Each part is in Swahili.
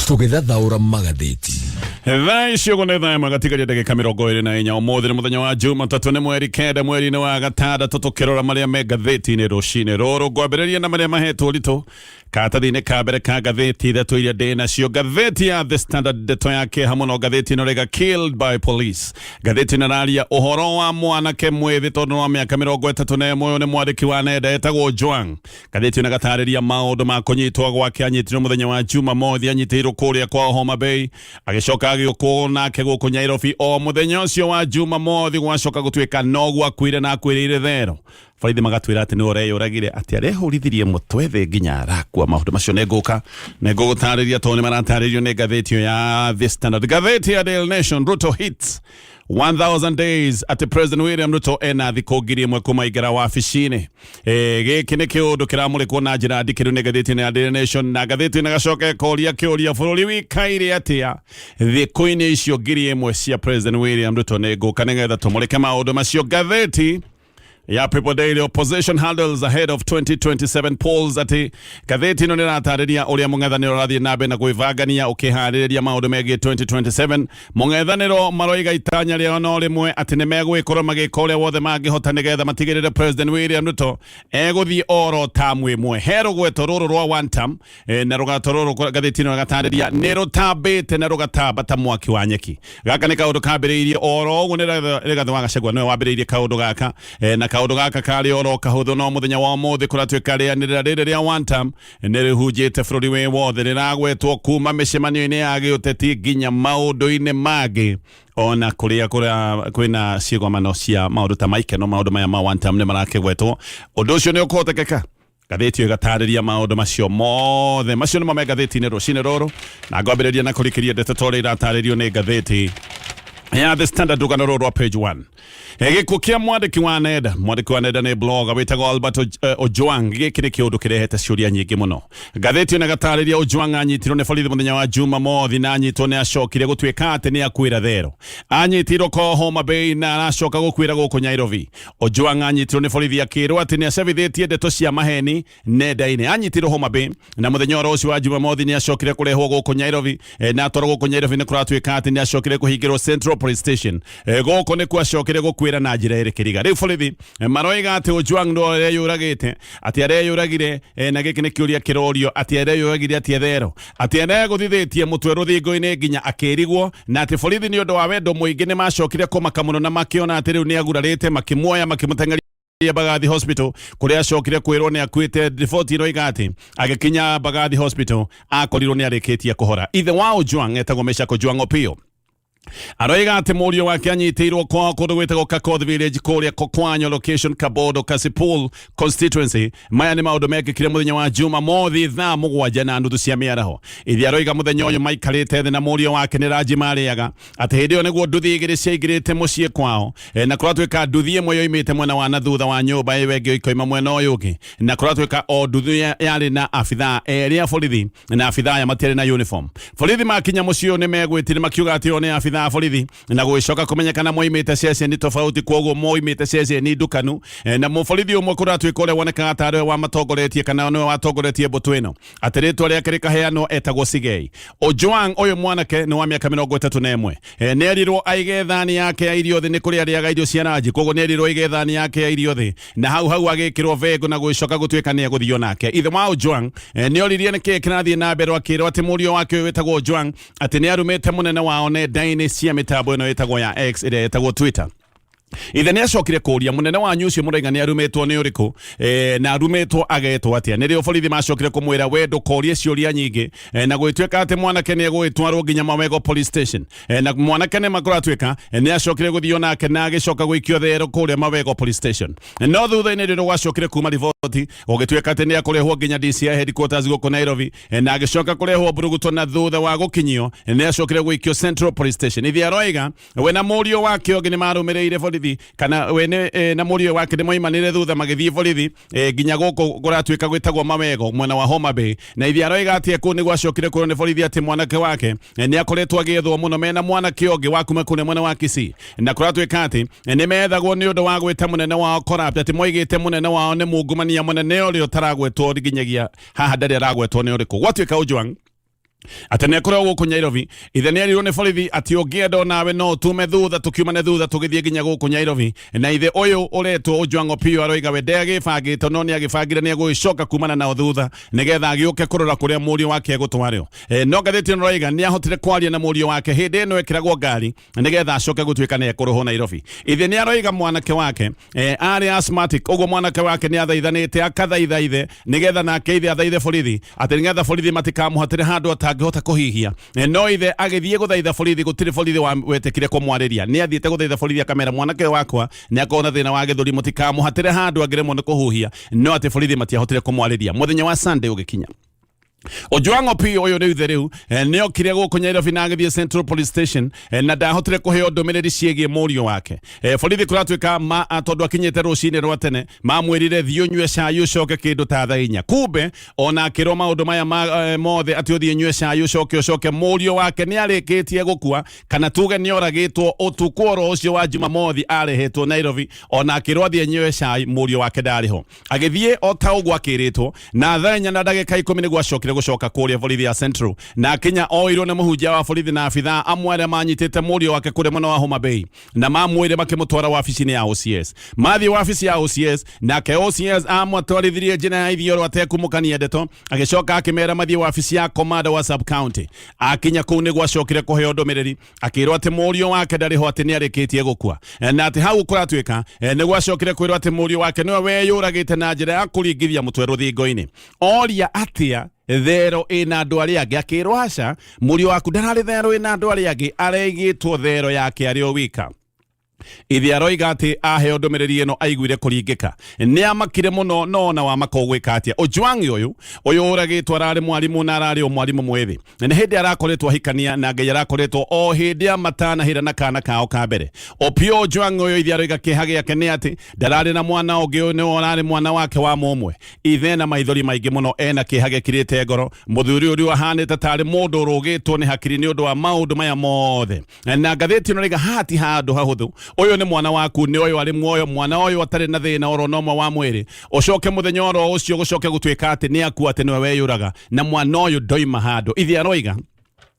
Tũgĩthathaũra magathĩti. Thaa icio gũnetha magatigaria ndagĩka 24 ũmũthĩ nĩ mũthenya wa Jumatatu nĩ mweri kenda mweri-inĩ wa gatandatũ tũkĩrora marĩa me ngathĩti-inĩ rũcinĩ rũrũ ngwambĩrĩria na marĩa mahetwo ũritũ karatathi-inĩ ka mbere ka ngathĩti ithatũ iria ndĩ nacio. Ngathĩti ya The Standard ndeto yake hamwe no ngathĩti ĩno rega killed by police. Ngathĩti nararia ũhoro wa mwanake mwĩthĩ tondũ wa mĩaka 31 ũyũ nĩ mwandĩki wa nenda etagwo Ojwang. Ngathĩti ĩno gatarĩria maũndũ ma kũnyitwo gwake anyitirwo mũthenya wa Jumamothi anyitĩirwo kũrĩa kwa Homa Bay agĩcoka agĩũkwo nake gũkũ Nairobi o mũthenya ũcio wa Jumamothi gwacoka gũtuĩka no gwakuire na akwĩrĩire thero. Borithi magatwĩra atĩ nĩ ũreyũragire atĩ arehũrithirie mũtwe thĩ nginya arakua. Maũndũ macio nĩngũgũtarĩria tondũ nĩ maratarĩrio nĩ ngathĩti ya The Standard. Ngathĩti ya Daily Nation, Ruto hits 1000 days at President William Ruto ena thikũ ngiri ĩmwe kumaingĩra wabici-inĩ. Gĩkĩ nĩ kĩũndũ kĩramũrĩkwo na njĩra ndikĩru nĩ ngathĩti ya Daily Nation, na ngathĩti nagacoka ĩkoria kĩũria bũrũri wikaire atĩa thikũ-inĩ icio ngiri ĩmwe cia President William Ruto. Nĩ ngũka nĩgetha tũmũrĩke maũndũ macio. Ngathĩti ya People Daily, opposition handles ahead of 2027 polls. Ati ngathĩti ĩno nĩratarĩria ũrĩa Mung'Ethaniro ũrathiĩ na mbere na gwĩvangania ũkĩharĩrĩria maũndũ megiĩ 2027. Mung'Ethaniro maroiga itanya rĩao no rĩmwe atĩ nĩ megwĩkorwo magĩka ũrĩa wothe mangĩhota nĩgetha matigĩrĩre President William Ruto egũthiĩ oro tamu ĩmwe. He rũgweto rũrũ rwa one term na rũgato rũrũ ngathĩti ĩno gatarĩria nĩ rũtambĩte na rũgatamba ta mwaki wa nyeki. Gaka nĩ kaũndũ kambĩrĩirie oro ũguo nĩ Rigathi wa Gachagua nĩwe wambĩrĩirie kaũndũ gaka na kaũndũ gaka karĩ oro kahũthũ no mũthenya wa ũmũthĩ kũratuĩka rĩanĩrĩra rĩrĩ rĩa one term nĩ rĩhunjĩte bũrũri wĩ wothe. Rĩragwetwo kuma mĩcemanio-inĩ ya gĩũteti nginya maũndũ-inĩ mangĩ ona kũrĩa kwĩna ciĩgomano cia maũndũ ta maikeno. Maũndũ maya ma one term nĩ marakĩgwetwo. Ũndũ ũcio nĩ ũkũhotekeka. Ngathĩti ĩgatarĩria maũndũ macio mothe macio nĩmo me ngathĩti-inĩ rũcinĩ rũrũ na ngwambĩrĩria na kũrĩkĩria ndeto tũrĩa iratarĩrio nĩ ngathĩti ya The Standard rũgano rũrũ rwa page 1. Gĩkuũ kĩa mwandĩki wa nenda nĩ blogger wĩtagwo Albert Ojwang. Gĩkĩ nĩ kĩũndũ kĩrehete ciũria nyingĩ mũno. Ngathĩti ĩno gatarĩria Ojwang anyitirwo nĩ borithi mũthenya wa Jumamothi na anyitwo nĩ acokire gũtuĩka atĩ nĩ akuĩra thero. Anyitirwo kwa Homa Bay na aracoka gũkuĩra gũkũ Nairobi. Ojwang anyitirwo nĩ borithi akĩrwo atĩ nĩ acabithĩtie ndeto cia maheni nenda-inĩ. Anyitirwo Homa Bay na mũthenya ũcio wa Jumamothi nĩ acokire kũrehwo gũkũ Nairobi na atwarwo gũkũ Nairobi nĩ kũratuĩka atĩ nĩ acokire kũhingĩrwo Central Police Station. Gũkũ nĩ kwacokire gũkuĩra na njĩra ĩrĩ kĩriga. Rĩu borithi maroiga atĩ Ojwang ndo areyũragĩte atĩ areyũragire na gĩkĩ nĩ kĩũria kĩrorio atĩ areyũragire atĩ thero atĩ aregũthithĩtie mũtwe rũthingo-inĩ nginya akĩrigwo na atĩ borithi nĩ ũndũ wa wendo mũingĩ nĩ macokire kũmaka mũno na makĩona atĩ rĩu nĩ agurarĩte makĩmuoya makĩmũteng'eria Bagathi Hospital kũrĩa acokire kwĩrwo nĩ akuĩte. Riboti ĩroiga atĩ agĩkinya Bagathi Hospital akorirwo nĩ arĩkĩtie kũhora. Ithe wa Ojwang etagwo Meshak Ojwang Opiyo aroiga atĩ mũriũ wake anyitĩirwo kwa kũndũ gwĩtagwo Kakoth Village kũrĩa Kokwanyo location Kabodo Kasipul constituency. Maya nĩ maũndũ mekĩkire mũthenya wa Jumamothi thaa 7:30 cia mĩaraho. Ithe aroiga mũthenya ũyũ maikarĩte thĩ na mũriũ wake nĩ Raji marĩaga atĩ hĩndĩ ĩyo nĩguo nduthi igĩrĩ ciaingĩrĩte mũciĩ kwao na kũratuĩka nduthi ĩmwe yoimĩte mwena wa nathutha wa nyũmba ĩyo ĩngĩ ikoima mwena ũyũ ũngĩ na kũratuĩka o nduthi yarĩ na abithaa erĩ a borithi na abithaa ya matiarĩ na uniform. Borithi makinya mũciĩ ũyũ nĩ megwĩtire makiuga atĩ o nĩ abithaa borithi na gwĩcoka kũmenyekana moimĩte ceceni tofauti kwoguo moimĩte ceceni ndukanu na mũborithi ũmwe kũratuĩka ũrĩa wonekaga tarĩ we watongoretie kana nĩwe watongoretie mbũtũ ĩno atĩ rĩtwa rĩake rĩkaheanwo etagwo Sigei. Ojwang ũyũ mwanake nĩ wa mĩaka 31 nĩ erirwo aige thani yake ya irio thĩ nĩ kũrĩa arĩaga irio cia ranji kwoguo nĩ erirwo aige thani yake ya irio thĩ na hau agĩkĩrwo vengo na gwĩcoka gũtuĩka nĩ egũthio nake. Ithe wa Ojwang nĩ oririe nĩkĩĩ kĩrathiĩ na mbere akĩrwo atĩ mũriũ wake ũyũ wĩtagwo Ojwang atĩ nĩ arumĩte mũnene wao nenda-inĩ cia mĩtambo ĩno ĩtagwo ya X ĩrĩa ĩtagwo Twitter. Ithe nĩ acokire kũria mũnene wanyu ũcio mũraiga nĩ arumĩtwo nĩ ũrĩkũ na arumĩtwo agetwo atĩa. Nĩrĩo borithi macokire kũmwĩra we ndũkorie ciũria nyingĩ na gwĩtuĩka atĩ mwanake nĩ egũgĩtwarwo nginya Mawego police station na mwanake nĩ makũratuĩka nĩ acokire gũthio nake na agĩcoka gũikio thero kũrĩa Mawego police station. No thutha-inĩ rĩrĩ gwacokire kuma riboti gũgĩtuĩka atĩ nĩ akũrehwo nginya DCI headquarters gũkũ Nairobi na agĩcoka kũrehwo Mburuguto na thutha wa gũkinyio nĩ acokire gũikio Central police station. Ithe aroiga we na mũriũ wake ũngĩ nĩ marũmĩrĩire borithi kana we na mũriũ wake nĩ moimanire thutha magĩthiĩ borithi nginya gũkũ kũratuĩka gwĩtagwo Mawego mwena wa Homa Bay na ithe aroiga atĩ kũu nĩ gwacokire kwĩrwo nĩ borithi atĩ mwanake wake nĩ akoretwo agĩethwo mũno mena mwanake ũngĩ wa kuma kũrĩa mwena wa Kisii na kũratuĩka atĩ nĩ methagwo nĩ ũndũ wa gwĩta mũnene wao corrupt atĩ moigĩte mũnene wao nĩ mungumania mũnene ũrĩa ũtaragwetwo nginyagia haha ndarĩ aragwetwo nĩ ũrĩkũ. Gwatuĩka Ojwang atene koro guku Nyairobi ithene rirwo ni borithi ati ungienda nawe no tume thutha tukiumane thutha tugithie nginya guku Nyairobi na ithe uyu uretwo Ojwang Opiyo aroiga we ndegibangite no ni agibangire ni agucoka kumana na thutha nigetha agiuke kurora kuria murio wake gutwaryo no ngathiti no roiga ni ahotire kwaria na murio wake hindi ino ekiragwo ngari nigetha acoke gutuika ni ekuruho Nairobi ithe ni aroiga mwanake wake ari asthmatic ugo mwanake wake ni athaithanite akathaitha ithe nigetha nake ithe athaithe borithi ati nigetha borithi matikamuhatire handu atangihota kuhihia no ithe agithie guthaitha borithi gutire borithi wetekire kumwariria ni athiete guthaitha borithi akamera mwanake wakwa ni akona thina wa githuri mutikamuhatire handu agiremwo ni kuhuhia no ati borithi matiahotire kumwariria muthenya wa Sunday ugikinya Ojwang Opiyo uyu ni ithe riu ni okire guku Nyairobi na agithie Central Police Station na ndahotire kuheo ndumiriri ciegie murio wake borithi kuratuika tondu akinyite rucini rwa tene mamwirire thio nyue cai ucoke kindu ta thaa 4 kumbe ona akirwo maundu maya mothe ati uthie nyue cai ucoke murio wake ni arikitie gukua kana tuge ni oragitwo utuku oro ucio wa Jumamothi arehetwo Nairobi ona akirwo athie nyue cai murio wake ndariho agithie ota ugwa akiritwo na thenya na ndagika 10 ni gwacokire gucoka kuria borithi ya Central na Kenya oirwo na muhunjia wa borithi na abitha amwere manyitite murio wake kure muno wa Homa Bay na mamwire makimutwara wabici-ini ya OCS mathi wabici ya OCS na ke OCS amwatwarithirie njira ya ithioro atekumukania ndeto agicoka akimera mathi wabici ya commander wa sub county akinya kuu ni gwacokire kuheo ndumiriri akirwo ati murio wake ndariho ati ni arikitie gukua na ati hau kuratuika ni gwacokire kwirwo ati murio wake niwe weyuragite na njira ya kuringithia mutwe ruthingo-ini oria atia thero ina andu aria angi akirwo aca murio waku ndarari thero ina andu aria angi areigitwo thero yake ari o wika ithe aroiga ati aheo ndumiriri ino aiguire kuringika ni amakire muno no na wa makogwika atia Ojwang uyu uragitwo arari mwarimu na arari o mwarimu mwethi ni hindi arakoretwo hikania na ngai arakoretwo o hindi amatana hira na kana kao ka mbere Opiyo Ojwang uyu ithe aroiga kiha giake ni ati ndarari na mwana ungi ni orari mwana wake wa momwe ithe na maithori maingi muno ena kiha gikirite ngoro muthuri uriu ahanite tari mundu urugitwo ni hakiri ni undu wa maundu maya mothe na ngathiti no riga hati handu hahuthu uyu ni mwana waku ni uyu ari muoyo mwana uyu atari na thina oro nomwe wa mwiri ucoke muthenya oro ucio gucoke gutuika ati ni aku ati niwe weyuraga na mwana uyu ndoima handu ithe aroiga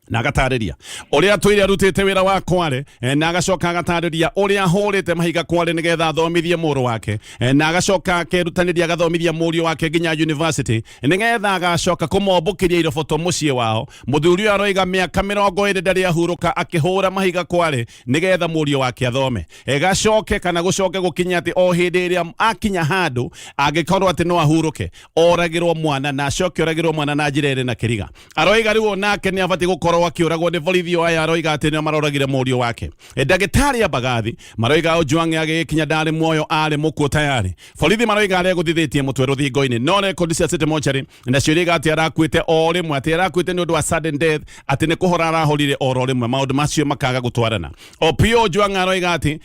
na agatariria uria twire arutite wira wa kware na agacoka agatariria uria ahurite mahiga kware nigetha athomithie muru wake na agacoka akerutaniria agathomithia murio wake nginya university nigetha agacoka kumombukiria iroboto mucie wao muthuri aroiga miaka 20 ndari ahuruka akihura mahiga kware nigetha murio wake athome gacoke kana gucoke gukinya ati o hindi iria akinya handu agikorwo ati no ahuruke oragirwo mwana na acoke oragirwo mwana na njira iri na kiriga aroiga riu nake ni abati gukora wakiuragwo ni borithi aya aroiga ati ni maroragire murio wake ndagitari abagathi maroiga Ojwang agikinya ndari muoyo ari mukuo tayari borithi maroiga ari guthithitie mutwe ruthingo-ini no record cia City Mortuary na ciuriga ati arakuite o rimwe ati arakuite ni undu wa sudden death ati ni kuhora arahorire oro rimwe maundu macio makaga gutwarana Opiyo Ojwang aroiga ati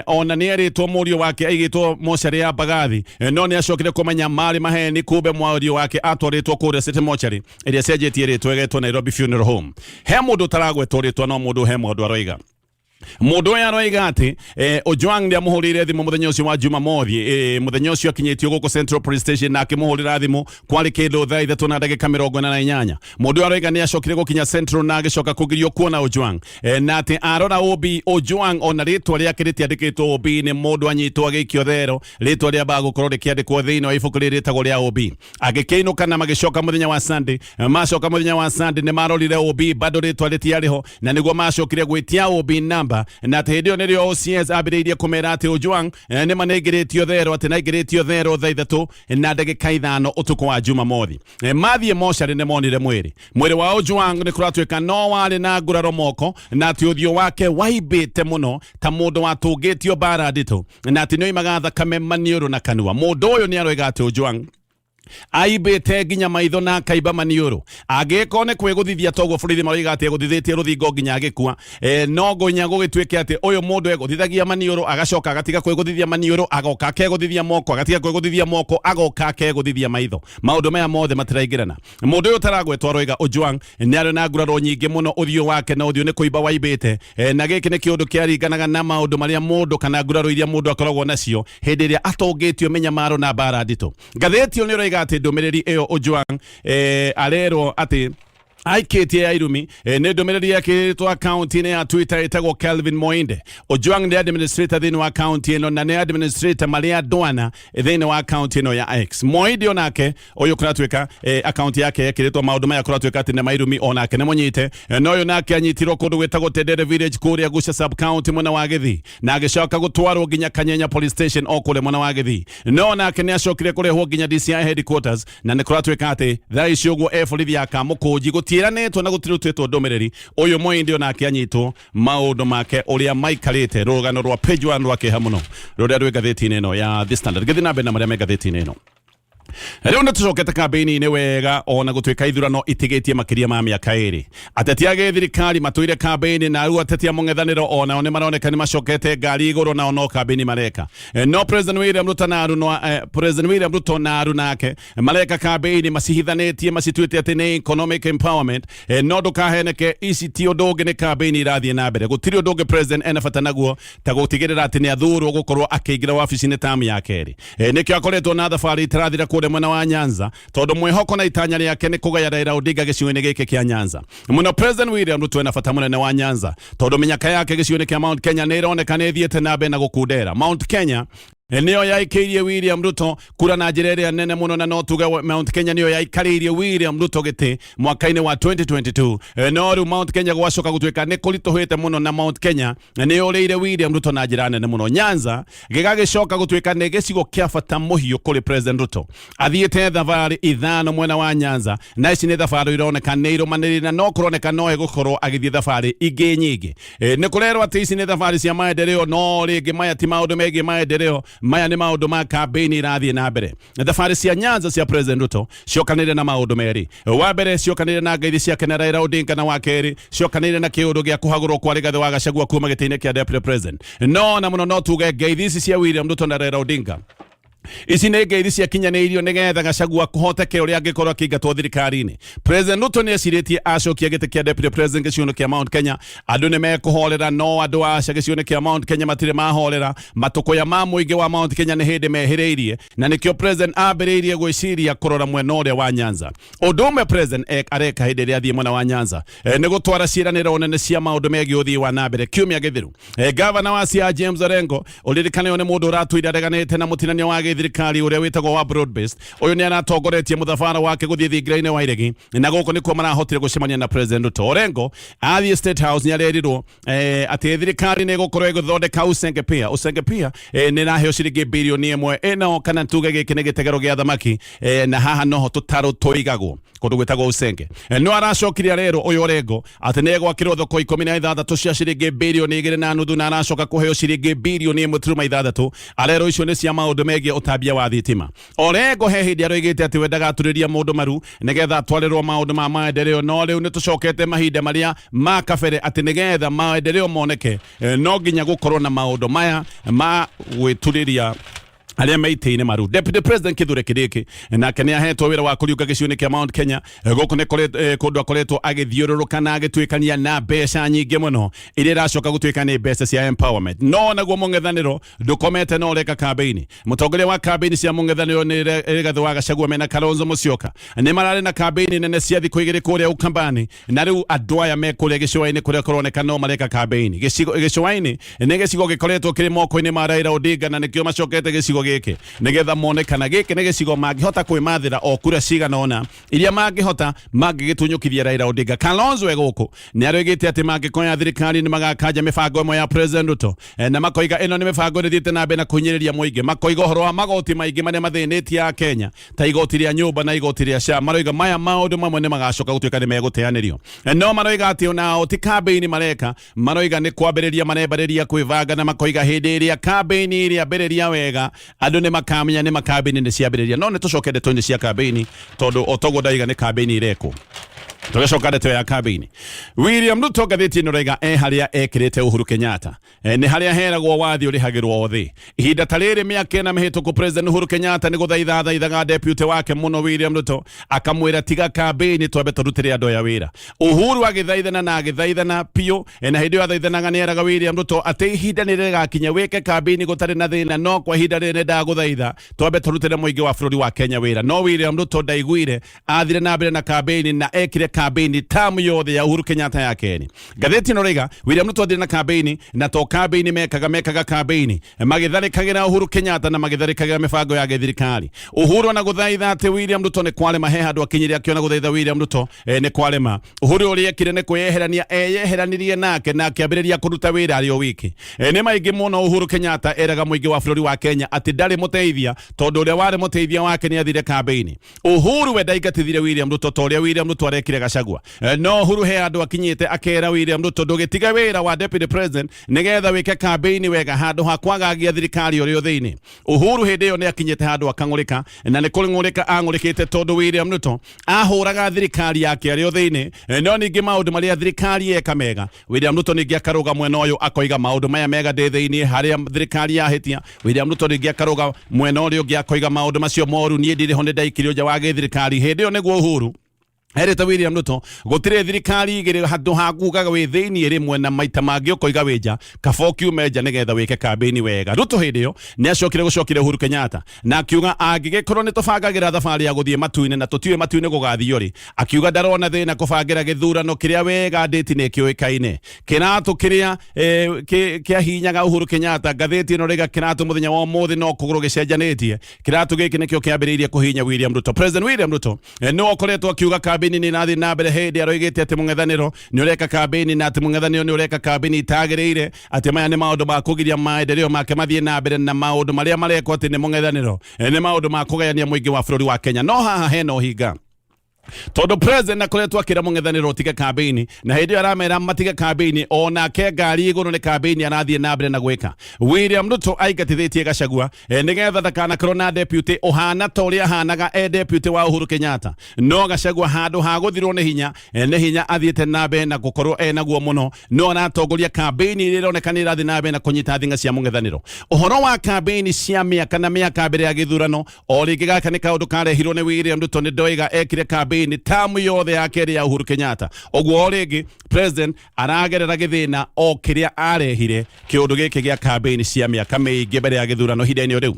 ona ni aritwo murio wake aigitwo mortuary ya bagathi no ni acokire kumenya mari maheni kumbe murio wake atwaritwo kuria City Mortuary iria cenjetie ritwe getwo Nairobi Funeral Home he mundu taragwetwo ritwa no mundu he mundu aroiga mundu uyu aroiga ati Ojwang ndi amuhurire thimu muthenya ucio wa Jumamothi muthenya ucio akinyitio guku Central Police Station na akimuhurira thimu kwari kindu thaa 3 na ndagika 48 mundu aroiga ni acokire gukinya Central na agicoka kugirio kuona Ojwang na ati arora OB Ojwang ona ritwa riake ritiandikitwo OB ni mundu anyitwo agikio thero ritwa ria bagukorwo rikiandikwo thiini wa ibuku riritagwo ria OB agikeinuka na magicoka muthenya wa Sunday macoka muthenya wa Sunday ni marorire OB bado ritwa ritiariho na niguo macokire gwitia OB namba na tedio nirio OCS abiriirie kumera ati Ojwang ni manegiritio thero ati nagiritio thero thaa 3 na ndagika 5 utuku wa Jumamothi mathie mocarĩ ni monire mwiri wa Ojwang ni kuratuika no wari na nguraro moko na ati uthio wake waibite muno ta mundu watungitio bara ndito na ati ni magatha kameme maniuru na kanua mundu uyu ni aroiga ati Ojwang aibete nginya maitho na kaiba maniuru agikone kwiguthithia togo borithi maroiga ati guthithitie ruthingo nginya agikua no gonya gugituike ati uyu mundu eguthithagia maniuru agacoka agatiga kwiguthithia maniuru agoka akeguthithia moko agatiga kwiguthithia moko agoka akeguthithia maitho maundu maya mothe matiraingirana mundu uyu taragwetwo aroiga Ojwang ni ari na nguraro nyingi muno uthio wake na uthio ni kuiba waibete na giki ni kiundu kiaringanaga na maundu maria mundu kana nguraro iria mundu akoragwo nacio hindi iria atongitio menyamaro na bara ndito ngatheti ni roiga ati ndumiriri iyo Ojwang arero ati aikĩtie ya irumi nĩ ndũmĩrĩri yekĩrĩtwo akaunti-inĩ ya Twitter ĩtagwo Kelvin Moinde. Ojwang nĩ administrator thĩinĩ wa akaunti ĩno na nĩ administrator Maria Dwana thĩinĩ wa akaunti ĩno ya X. Moinde onake ũyũ kũratuĩka akaunti yake yekĩrĩtwo maũndũ maya kũratuĩka atĩ nĩ mairumi onake nĩ mũnyite no ũyũ nake anyitirwo kũndũ gwĩtagwo Tendere Village kũrĩa Gusha sub county mwena wa Gĩthii na agĩcoka gũtwarwo nginya Kanyenya police station o kũrĩa mwena wa Gĩthii no nake nĩ acokire kũrehwo nginya DCI headquarters na nĩ kũratuĩka atĩ thaa ici ũguo borithi ya Kamũkũnji gũtiĩranĩtwo na gũtirutĩtwo ndũmĩrĩri ũyũ Moinde onake anyitwo maũndũ make ũrĩa maikarĩte rũgano rwa page 1 rwa kĩeha mũno rũrĩa rwĩ ngathĩti-inĩ ĩno ya The Standard. Gĩthiĩ na mbere na marĩa me ngathĩti-inĩ ĩno. Rĩu nĩ tũcokete kambĩini-inĩ wega ona gũtuĩka ithurano itigĩtie makĩria ma mĩaka ĩrĩ. Ateti a gĩthirikari matũire kambĩini na rĩu ateti a mũng'ethanĩro onao nĩ maroneka nĩ macokete ngari igũrũ nao no kambĩini mareka. No President William Ruto na Aru nake mareka kambĩini macihithanĩtie macituĩte atĩ nĩ economic empowerment no ndũkaheneke ici ti ũndũ ũngĩ nĩ kambĩini irathiĩ na mbere. Gũtirĩ ũndũ ũngĩ president ena bata naguo ta gũtigĩrĩra atĩ nĩ athurwo gũkorwo akĩingĩra wabici-inĩ tamu ya kerĩ. Nĩkĩo akoretwo na thabarĩ itarathira kũrĩa mwena wa Nyanza tondu mwihoko na itanya riake ni kugaya Raila Odinga gicigo-ini giki kia Nyanza. Muno President William Ruto ena bata munene wa Nyanza tondu minyaka yake gicigo-ini kia Mount Kenya ni ironeka ni thiete na mbere na gukundera. Mount Kenya niyo yaikĩirie William Ruto kura na njĩra ĩrĩa nene mũno na no tuge Mount Kenya niyo yaikarĩirie William Ruto gĩtĩ mwaka-inĩ wa 2022 no rĩu Mount Kenya gwacoka gũtuĩka nĩ kũritũhĩte mũno na Mount Kenya nĩ ũrĩire William Ruto na njĩra nene mũno. Nyanza gĩgagĩcoka gũtuĩka nĩ gĩcigo kĩa bata mũhiũ kũrĩ President Ruto. Athiĩte thabarĩ ithano mwena wa Nyanza na ici nĩ thabarĩ ironeka nĩ irũmanĩrĩire na no kũroneka no egũkorwo agĩthiĩ thabarĩ ingĩ nyingĩ. Nĩ kũrerwo atĩ ici nĩ thabarĩ cia maendeleo no rĩngĩ maya ti maũndũ megiĩ maendeleo maya nĩ maũndũ ma kambĩini irathiĩ na mbere. Thabarĩ cia Nyanza cia President Ruto ciokanĩrĩire na maũndũ merĩ. Wa mbere ciokanĩrĩire na ngeithi ciake na Raila Odinga na wa kerĩ ciokanĩrĩire na kĩũndũ gĩa kũhagũrwo kwa Rigathĩ wa Gachagua kuma gĩtĩ-inĩ kĩa Deputy President. No na mũno no tuge ngeithi ici cia William Ruto na Raila Odinga ici nĩ ngeithi ciakinyanĩirio nĩgetha Gachagua kũhoteke ũrĩa angĩkorwo akĩingatwo thirikari-inĩ. President Ruto nĩ ecirĩtie acokia gĩtĩ kĩa Deputy President gĩcigo-inĩ kĩa Mount Kenya andũ nĩ mekũhorera no andũ aca gĩcigo-inĩ kĩa Mount Kenya matirĩ mahorera. Matũkũya ma mũingĩ wa Mount Kenya nĩ hĩndĩ mehĩrĩirie na nĩkĩo President ambĩrĩirie gwĩciria kũrora mwena ũrĩa wa Nyanza. Ũndũ ũmwe President areka hĩndĩ ĩrĩa athiĩ mwena wa Nyanza nĩ gũtwara ciĩranĩro nene cia maũndũ megiĩ ũthii wa na mbere kiumia gĩthiru. Gavana wa Siaya James Orengo ũririkane nĩ mũndũ ũratũire areganĩte na mũtinania wa thirikari uria witagwo wa broad based uyu ni anatongoretie muthabara wake guthii thingira-ini wa iregi na guku nikuo marahotire gucemania na President Ruto. Orengo athie State House ni arerirwo ati thirikari ni gukorwo iguthondeka usenge pia ni raheo ciringi bilioni 1 ino kana tuge giki ni gitegero gia thamaki na haha noho tutaro toigagwo kundu gwitagwo usenge. No aracokirie rero uyu Orengo ati ni gwakirwo thoko 16 cia ciringi bilioni 2.5 na aracoka kuheo ciringi bilioni 1.6. Arero icio ni cia maundu megie utambia wa thitima. Orengo he hindi aroigite ati wendaga aturiria maundu maru nigetha atwarĩrwo maundu ma maendeleo no riu ni tucokete mahinda maria ma kabere ati nigetha maendeleo moneke no nginya gukorwo na maundu maya ma gwĩturiria aria meite-inĩ maru. Deputy President Kithure Kindiki nake nĩ ahetwo wĩra wa kũriũnga gĩcigo-inĩ kĩa Mount Kenya gũkũ nĩ kũndũ akoretwo agĩthiũrũrũka na agĩtuĩkania na mbeca nyingĩ mũno iria iracoka gũtuĩka nĩ mbeca cia empowerment. No naguo mũng'ethanĩro ndũkomete no ũreka kambĩini. Mũtongoria wa kambĩini cia mũng'ethanĩro nĩ Rigathĩ wa Gachagua mena Kalonzo Musyoka nĩ mararĩ na kambĩini nene cia thikũ igĩrĩ kũrĩa Ukambani na rĩu andũ aya me kũrĩa gĩcũa-inĩ kũrĩa kũroneka no mareka kambĩini. Gĩcũa-inĩ nĩ gĩcigo gĩkoretwo kĩrĩ moko-inĩ ma Raila Odinga na nĩkĩo macokete gĩcigo gĩkĩ nigetha monekana gĩkĩ nĩ gĩcigo mangĩhota kwĩmathĩra o kura cigana ona iria mangĩhota mangĩgĩtunyũkithia Raila Odinga. Kalonzo gũkũ nĩ aroigĩte atĩ mangĩkoya thirikari nĩ magakanja mĩbango ĩmwe ya President Ruto na makoiga ĩno nĩ mĩbango ĩthiĩte na mbere na kũhinyĩrĩria mũingĩ. Makoiga ũhoro wa magoti maingĩ marĩa mathĩnĩtie a Kenya ta igoti rĩa nyũmba na igoti rĩa SHA. Maroiga maya maũndũ mamwe nĩ magacoka gũtuĩka nĩ megũteanĩrio. No maroiga atĩ onao ti kambĩini mareka, maroiga nĩ kwambĩrĩria marebarĩria kwĩbanga na makoiga hĩndĩ ĩrĩa kambĩini ĩrĩa ambĩrĩria wega andũ nĩ makamenya nĩ makambĩini nĩ ciambĩrĩria. No nĩ tũcokete tũinĩ cia kambĩini tondũ otoguo ndaiga nĩ kambĩini irekwo. Tugacoka ndeto ya kambĩini. William Ruto ngathĩti-inĩ raiga harĩa ekĩrĩte Uhuru Kenyatta nĩ harĩa heragwo wathi ũrĩhagĩrwo thĩ. Ihinda ta rĩrĩ mĩaka ĩna mĩhĩtũku President Uhuru Kenyatta nĩ gũthaithaga deputy wake mũno William Ruto akamwĩra tiga kambĩini twambe tũrutĩre andũ aya wĩra. Uhuru agĩthaithana na agĩthaithana piũ na hĩndĩ ĩyo athaithanaga nĩ eraga William Ruto atĩ ihinda nĩ rĩgakinya wĩke kambĩini gũtarĩ na thĩna no kwa ihinda rĩrĩ ndagũthaitha twambe tũrutĩre mũingĩ wa bũrũri wa Kenya wĩra. No William Ruto ndaiguire athire na mbere na kambĩini na ekire campaign tamu yothe ya Uhuru Kenyatta ya Kenya. Gatheti no rega William Ruto athire na campaign na to campaign mekaga campaign magitharikagira Uhuru Kenyatta na magitharikagira mibango ya thirikari. Uhuru na guthaitha ati William Ruto ne kwale mahe handu akinyire akiona guthaitha William Ruto ne kwale ma. Uhuru uri ekire ne kweherania eyeheranirie nake na akiambiriria kuruta wira ari o wiki. Ne maingi muno Uhuru Kenyatta eraga muingi wa bururi wa Kenya ati ndari muteithia tondu uria wari muteithia wake ni athire campaign. Uhuru we ndaigatithire William Ruto toria William Ruto arekire Gachagua. No Uhuru he andu akinyite akera William Ruto ndugitiga wira wa deputy president nigetha wike campaign wega handu ha kwagagia thirikari uri thiini. Uhuru hindi yo ni akinyite handu akangurika na ni kuringurika angurikite tondu William Ruto ahuraga thirikari yake ari thiini. No ningi maundu maria thirikari eka mega William Ruto ningi akaruga mwena uyu akoiga maundu maya mega ndi thiini haria thirikari yahitia. William Ruto ningi akaruga mwena uyu ungi akoiga maundu macio moru nie ndiriho ni ndaikirio nja wa thirikari. Hindi yo niguo Uhuru Hereta William Ruto gutire thirikari igire handu ha kugaga we thiini rimwe na maita mangi ukoiga wija kaboki umeja nigetha wike campaign wega. Ruto hindi yo ni acokire gucokire Uhuru Kenyatta na akiuga angigikorwo ni tubangagira thabari ya guthie matuine na tutiwe matuine gugathio ri akiuga ndarona thina kubangira githurano kiria wega ndeti ni kiuikaine kiratu kiria kia hinyaga Uhuru Kenyatta. Gatheti no rega kiratu muthenya wa muthi no kuguru gicenjanitie kiratu giki nikio kiambiriirie kuhinya William Ruto. President William Ruto no okoretwo akiuga ni nathi na mbere hindi aroigite ati Mung'Ethaniro ni ureka campaign na ati Mung'Ethaniro ni ureka campaign itagiriire ati maya ni maundu ma kugiria maendeleo make mathie na mbere na maundu maria marekwo ati ni Mung'Ethaniro ni maundu ma kugayania muingi wa bururi wa Kenya. No haha heno hinga tondu president akoretwo akira Mung'Ethaniro tige campaign na hindi aramera matige campaign ona ke ngari iguru ni campaign arathie na mbere na gwika. William Ruto aigatithitie Gachagua nigetha ndakana korwo na deputy uhana toria hanaga deputy wa Uhuru Kenyatta. No Gachagua handu ha guthirwo ni hinya athiete na mbere na gukorwo naguo muno no aratongoria campaign ironekana irathi na mbere na kunyita thinga cia Mung'Ethaniro. Uhoro wa campaign cia miaka na miaka mbere ya githurano o ringi gaka ni kaundu karehirwo ni William Ruto ni ndoiga ekire campaign tamu yothe ya keri ya Uhuru Kenyatta. Oguo ringi president aragerera githina o kiria arehire kiundu giki gia campaign cia miaka mingi mbere ya githurano hinda-ini riu.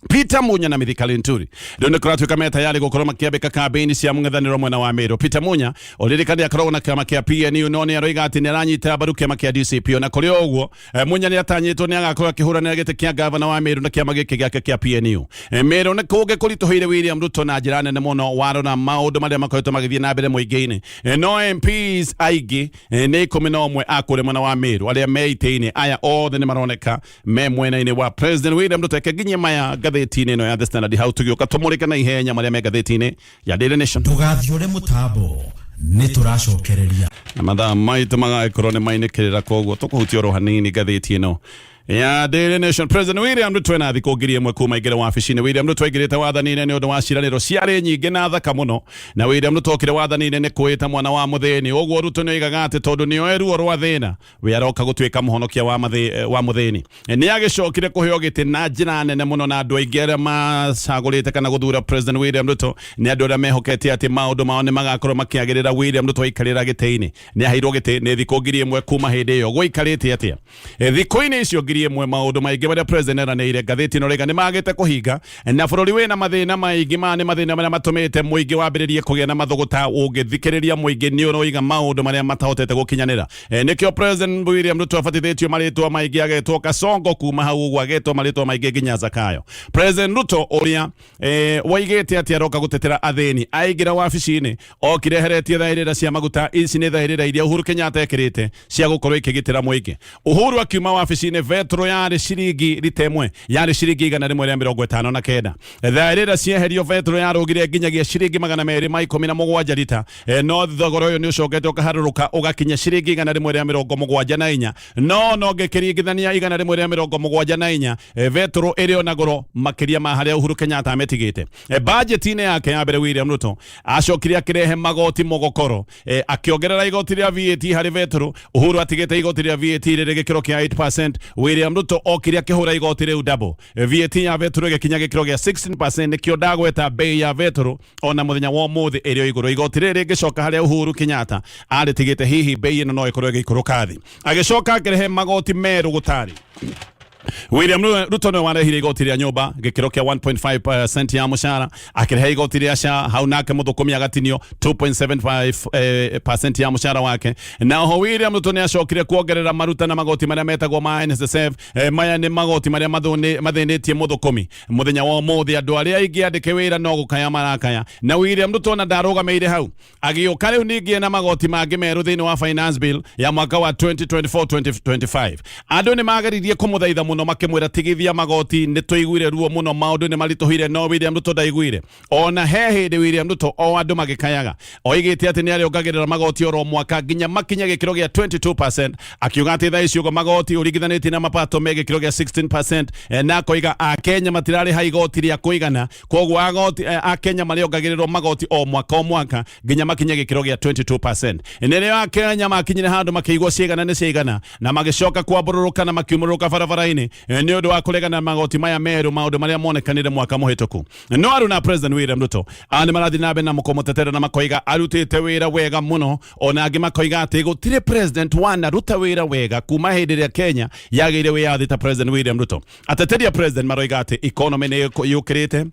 Peter Munya na Mithika Linturi ndio kuratuika meta yale gukorwo makiambika campaign cia Mung'Ethaniro mwena wa Meru. Peter Munya oririkani akorwo na kama kia PNU no ni aroiga ati ni aranyita baru kama kia DCP na kuri oguo Munya ni atanyitwo ni agakorwo akihuranira gite kia governor wa Meru na kiama giki giake kia PNU. Meru ne kuge kurituhire William Ruto na njira nene muno warona maundu maria makoretwo magithie na mbere muingi-ini. No MPs aigi ni 11 akure mwena wa Meru aria meiteine aya othe ni maroneka me mwena-ini wa President William Ruto keginye maya gatheti-ini no ya The Standard how tugioka tumurika na ihenya maria me gatheti-ini ya Daily Nation. Tugathiore mutambo ni turacokereria na mathaa maitu magakorwo ni mainikirira koguo tukuhutia oro hanini gatheti-ino ya Daily Nation. President William Ruto na thiko ngiri imwe kuma igire wabici-ini. William Ruto aigirite wathani-ini ni undu wa ciraniro ciari nyingi na thaka muno na William Ruto okire wathani-ini ni kuita mwana wa muthini. Oguo Ruto ni oigaga ati tondu ni oeruo rwa thina we aroka gutuika muhonokia wa muthini. Ni agicokire kuheo giti na njira nene muno na andu aingi aria macagurite kana guthura President William Ruto ni andu aria mehokete ati maundu mao ni magakorwo makiagirira William Ruto aikarira giti-ini. Ni ahirwo giti ni thiko ngiri imwe kuma hindi iyo guikarite atia thiko-ini icio mwe maundu maingi maria president eranire. Gatheti no rega ni magite kuhinga na bururi wina mathina maingi ma ni mathina maria matumite muingi wambiririe kugia na mathuguta ungithikiriria muingi ni uroiga maundu maria matahotete gukinyanira. Nikio President William Ruto afatithitio maritwa maingi agetwo Kasongo kuma hau uguo agetwo maritwa maingi nginya Zakayo. President Ruto uria waigite ati aroka gutetera athini aigira wabici-ini okireheretie thairira cia maguta ici ni thairira iria Uhuru Kenyatta ekirite cia gukorwo ikigitira muingi. Uhuru akiuma wabici-ini vetro yari ciringi ritemwe yari ciringi 159 thairira cieherio vetro yarugire nginyagia ciringi 217 lita. No thogoro uyu ni ucokete ukaharuruka ugakinya ciringi 174 no ngekiringithania 174 vetro irio na goro makiria ma haria Uhuru Kenyatta ametigite. Budget-ini yake ya mbere William Ruto acokire akirehe magoti mogokoro akiongerera igoti ria VAT hari vetro. Uhuru atigite igoti ria VAT riri gikiro kia 8%. William Ruto okiria kihura igoti riu double VAT ya vetro gikinya gikiro gia 16% nikio ndagweta bei ya vetro ona muthenya wa muthi irio iguru. Igoti riri gicoka haria Uhuru Kenyatta aritigite hihi bei ino no ikorwo igikuruka thi agicoka akirehe magoti meru gutari William Ruto no warehire igoti rĩa nyũmba gĩkĩro kĩa 1.5% ya mũcara akĩrehe igoti rĩa SHA hau nake mũthũkũmi agatinio 2.75% ya mũcara wake. Na oho William Ruto nĩ acokire kuongerera maruta na magoti marĩa metagwo ma NSSF. Maya nĩ magoti marĩa mathĩnĩtie mũthũkũmi. Mũthenya wa ũmũthĩ andũ arĩa aingĩ andĩke wĩra no gũkaya marakaya. Na William Ruto na ndarũgamĩire hau agĩũka rĩu ningĩ na magoti mangĩ merũ thĩinĩ wa finance bill ya mwaka wa 2024-2025. Andũ nĩ mageririe kũmũthaitha mũno makĩmwĩra tigithia magoti nĩ tũiguire ruo mũno maũndũ nĩ maritũhire no William Ruto ndaiguire. Ona he hĩndĩ William Ruto o andũ magĩkayaga oigĩte atĩ nĩ arĩongagĩrĩra magoti oro mwaka nginya makinya gĩkĩro gĩa 22%, akiuga atĩ thaa ici ũguo magoti ũringithanĩtie na mapato me gĩkĩro gĩa 16%, na koiga Akenya matirarĩha igoti rĩa kũigana, koguo Akenya marĩongagĩrĩrwo magoti o mwaka nginya makinya gĩkĩro gĩa 22%. Nĩrĩo Akenya makinyire handũ makĩigua ciigana nĩ ciigana na magĩcoka kwambũrũrũka na makiumũrũka barabara-inĩ nĩ ũndũ wa kũregana magoti maya merũ, maũndũ marĩa monekanire mwaka mũhĩtũku. No arũ na President William Ruto nĩ marathiĩ na mbere na mũkũmũtetera na makoiga arutĩte wĩra wega mũno, ona angĩ makoiga atĩ gũtirĩ president wanaruta wĩra wega kuma hĩndĩ ĩrĩa Kenya yagĩire wĩyathi ta President William Ruto. Ateteria president maroiga atĩ economy nĩ yũkĩrĩte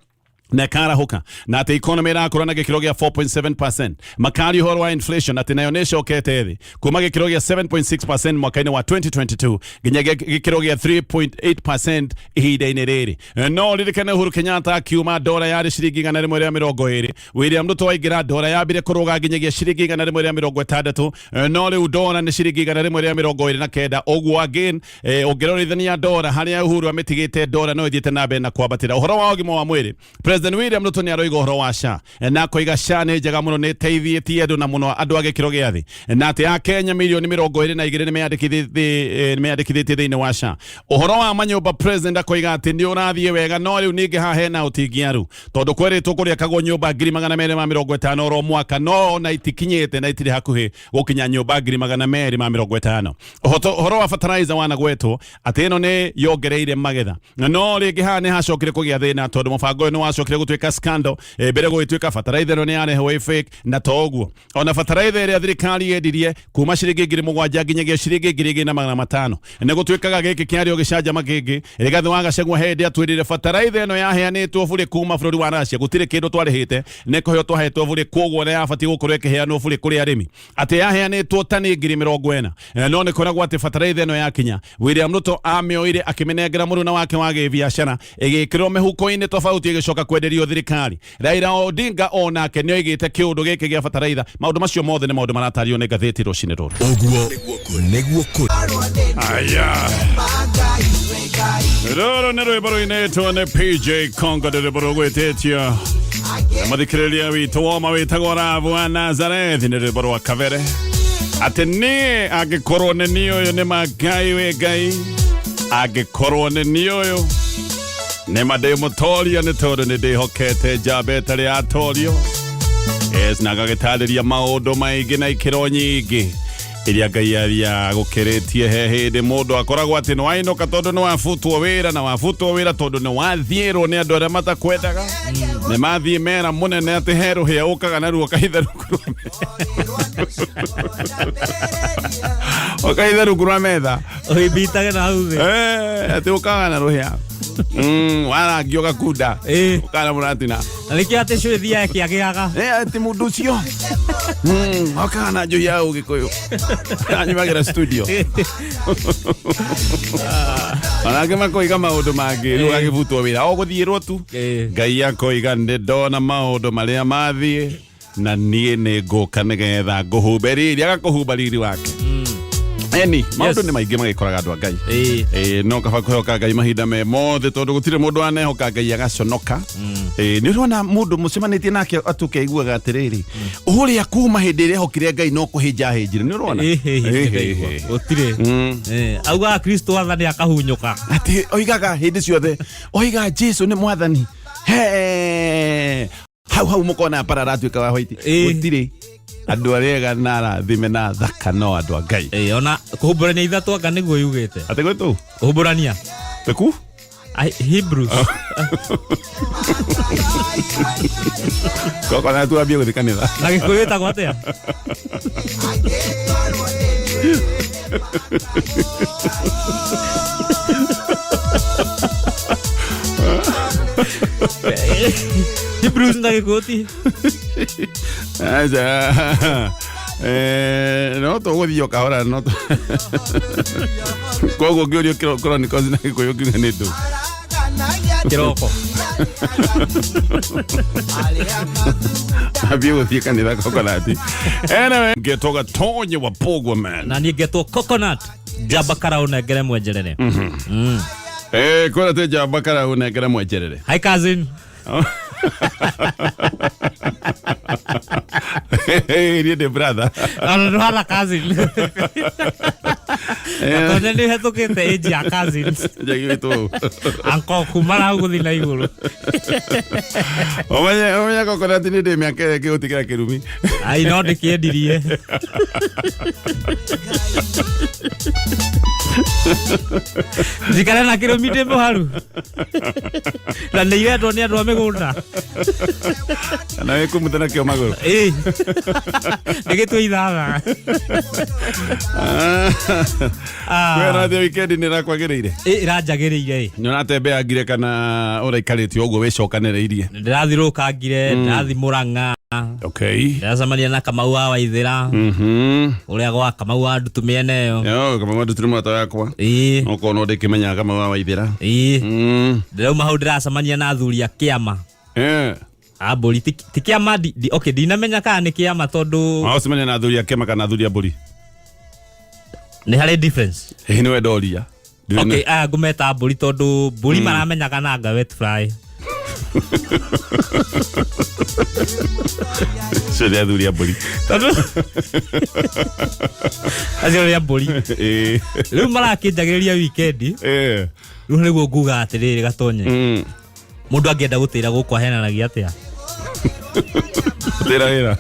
na karahuka na ate economy ĩrakũra na gĩkĩro gĩa 4.7%. Makari ũhoro wa inflation atĩ nayo nĩ ĩcokete thĩ kuma gĩkĩro gĩa 7.6% mwaka-inĩ wa 2022 nginya gĩkĩro gĩa 3.8% ihinda-inĩ rĩrĩ. No ririkane Uhuru Kenyatta akiuma dola yarĩ ciringi 120. William Ruto aingĩra dola yambire kũrũga nginyagia ciringi 160, no rĩu dola nĩ ciringi 129. Ũguo again ũngĩrorithania dola harĩa Uhuru amĩtigĩte dola no ĩthiĩte na mbere na kwambatĩra. Ũhoro wa ũgima wa mwĩrĩ, President William Ruto nĩ aroiga ũhoro wa SHA na koiga SHA nĩ njega mũno, nĩ teithĩtie andũ na mũno andũ a gĩkĩro gĩa thĩ, na atĩ Akenya milioni 22 nĩ meyandĩkithĩtie thĩinĩ wa SHA. Ũhoro wa manyũmba president akoiga atĩ nĩ ũrathiĩ wega, no rĩu ningĩ haha hena ũtingiaru tondũ kwĩrĩtwo kũrĩakagwo nyũmba 250 oro mwaka, no na itikinyĩte na itirĩ hakuhĩ gũkinya nyũmba 250. Ũhoro wa fertilizer wanagwetwo atĩ ĩno nĩ yongereire magetha, no rĩngĩ haha nĩ hacokire kũgĩa thĩna tondũ mũbango ũyũ nĩ wacokire gũtuĩka scandal mbere gũgĩtuĩka fertilizer ĩno nĩ yarehwo fake. Na toguo ona fertilizer ĩrĩa thirikari yendirie kuma ciringi 7,000 nginyagia ciringi 2,500 nĩ gũtuĩkaga gĩkĩ kĩarĩo gĩcanjama kĩngĩ. Rigathĩ wa Gachagua hĩndĩ atwĩrire fertilizer ĩno yaheanĩtwo bũrĩ kuma bũrũri wa Russia, gũtirĩ kĩndũ twarĩhĩte, nĩ kũheo twahetwo bũrĩ, koguo nĩ yabatiĩ gũkorwo ĩkĩheanwo bũrĩ kũrĩ arĩmi, atĩ yaheanĩtwo tani 40,000. No nĩ koragwo atĩ fertilizer ĩno yakinya William Ruto amĩoire akĩmĩnengera mũruna wake wa gĩbiacara ĩgĩkĩrwo mĩhuko-inĩ tofauti ĩgĩcoka kwenderio thirikari. Raila Odinga onake nĩ oigĩte kĩũndũ gĩkĩ gĩa fertilizer. Maũndũ macio mothe nĩ maũndũ maratario nĩ ngathĩti rũcinĩ rũrũ. Ũguo nĩguo aya rũrũ nĩ rwĩmbo rũinĩtwo nĩ PJ Congo, nĩ rwĩmbo rũgwĩtĩtio mathikĩrĩria witũ woma wĩtagwo Ravu wa Nazareth, nĩ rwĩmbo rwa Kavere atĩ niĩ angĩkorwo nĩ niĩ ũyũ nĩ Mangai wĩ Ngai, angĩkorwo nĩ niĩ ũyũ nĩ mandĩ mũtoria nĩ tondũ nĩ ndĩhokete njamba ĩtarĩ yatorio. Yes, na gagĩtarĩria maũndũ maingĩ na ikĩro nyingĩ iria Ngai gũkĩrĩtie he hĩndĩ mũndũ akoragwo atĩ nĩ wainũka tondũ nĩ wabutwo wĩra, na wabutwo wĩra tondũ nĩ wathiĩrwo nĩ andũ arĩa matakwendaga. Nĩ mathiĩ mera mũnene atĩ he rũhĩa ũkaga naruo ũkaitha rungu rwa metha ũhĩmbitage na hau thĩ atĩ ũkaga na rũhĩa warangio gakunda ũkana mũratina na nĩkĩo atĩ cũthi yake agĩaga atĩ mũndũ ũcio ũkaga na njũi ya Ũgĩkũyũ anyumagĩra studio onake makoiga maũndũ mangĩ rĩu agĩbutwo wĩra o gũthiĩrwo tu. Ngai akoiga nĩ ndona maũndũ marĩa mathiĩ na niĩ nĩ ngũka nĩgetha ngũhumbe riri, agakũhumba riri wake. Eni maũndũ nĩ maingĩ magĩkoraga andũ a Ngai, no kaba kũhoka Ngai mahinda me mothe tondũ gũtirĩ mũndũ anehoka Ngai agaconoka. Nĩ ũrona mũndũ mũcemanĩtie nake atũkeiguaga atĩrĩrĩ ũrĩa kuma hĩndĩ ĩrĩa ehokire Ngai no kũhĩnja hĩnjire. Nĩ ũrona gũtirĩ auga Kristo wathani akahunyũka, atĩ oigaga hĩndĩ ciothe oiga Jesu nĩ mwathani. Hau mũkona para ratuĩka wa white gũtirĩ andũ arĩa na arathime na thaka no andũ a Ngai. Ona kũhumbũrania ithatũ anga nĩguo yugĩte atĩ gwĩtũ kũhumbũrania teku Hebrews koko na tuambie gũthiĩ kanitha na Gĩkũyũ ĩtagwo atĩa? Hebrews na gikoti. Aja. No to gũthiĩ kahora no. Koguo ngĩũrio Chronicles na Gĩkũyũ kiuga nĩ ndũ. Kiroko. Abia gũthiĩ kanitha coconut. Anyway, ngetwo Gatonye wa Pogwa man. Na niĩ ngetwo coconut. Jamba karau nengere mwenjerere. Kũrĩa te jamba karau nengere mwenjerere. Hi cousin. Hey, the brother. No hala cousin. Gatonye nĩ hetũkĩte age ya cousins. Jagĩtwo. Anko kumara gũthiĩ na igũrũ. Omanya coconut nĩ ndĩ mĩaka ĩrĩa kĩgũtikĩra kĩrumi. Ai no ndĩkĩendirie. Njikare na kĩrumi ndĩ mũharu. Na nĩ iretwo nĩ andũ a mĩgũnda. Na wĩ kũmutha nakĩo magũrũ. Nĩ gĩtwe ithatha. Kwĩna thĩ weekend nĩ ĩrakwagĩrĩire? Ĩranjagĩrĩire. Nĩ ũratembea kana ũraikarĩte ũguo wĩcokanĩrĩirie? Ndĩrathirũkangire, ndathi Mũrang'a. Okay. Ndĩracemania na Kamau wa Waithĩra. Ũrĩa gwa Kamau wa Ndutu mĩena ĩyo. Yo, Kamau wa Ndutu nĩ mũrata wakwa. Okorwo no ndĩkĩmenyaga Kamau wa Waithĩra. Ndĩrauma hau ndĩracemania na athuri a kĩama. Mbũri ti kĩama okay, ndinamenya kana nĩ kĩama tondũ wacemania na athuri a kĩama kana athuri a mbũri. Nĩ harĩ difference. Nĩ we ndoria. Okay, ngũmeta mbũri tondũ mbũri maramenyaga na anga wet fry. Sio athuri a mbũri. Acio nĩ mbũri. Rĩu marakĩnjagĩrĩria weekend. Rĩu nĩguo nguga atĩrĩrĩ Gatonye. Mũndũ angĩenda gũtĩra gũkũ ahenanagia atĩa? Gũtĩra wĩra.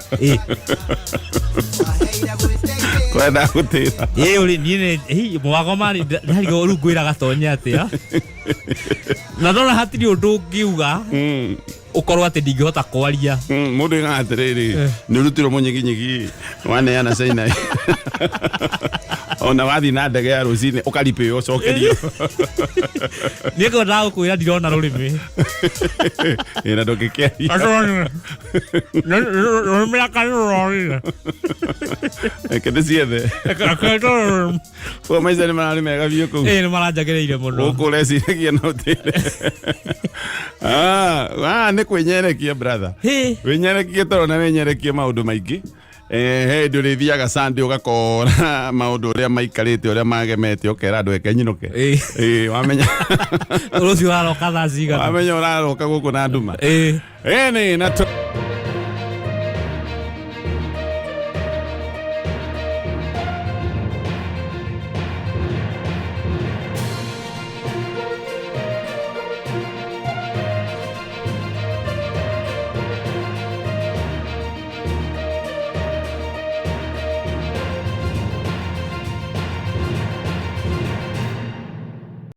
Kwenda gũtĩra. Ũrĩ niĩ mwago mari ndarigwo rĩu ngwĩra Gatonye atĩa. Na ndona hatirĩ ũndũ ũngiuga ũkorwo atĩ ndingĩhota kwaria. Mũndũ ĩga atĩrĩrĩ nĩ ũrutirwo mũnyiginyigi waneana China. Ona wathiĩ na ndege ya rũcinĩ ũkaripĩo ũcokerio. Niĩ ngwendaga gũkwĩra ndirona rũrĩmĩ. Na ndũngĩkĩaria. Mĩaka nĩrũrorire. Reke ndĩciethe. Kwa maica nĩ mararĩ mega biũ kũu. Nĩ maranjagĩrĩire mũno. Gũkũ ũreciragia no ũtĩre. Nĩ kwĩnyerekia brother. Wĩnyerekie tondũ na wĩnyerekie maũndũ maingĩ. He ndũrĩthiaga Sunday ũgakora maũndũ ũrĩa maikarĩte ũrĩa magemete ũkera andũ eke nyinũke. Wamenya. Ũrũcio ũraroka thaa cigana. Wamenya ũraroka gũkũ na nduma. Nĩ na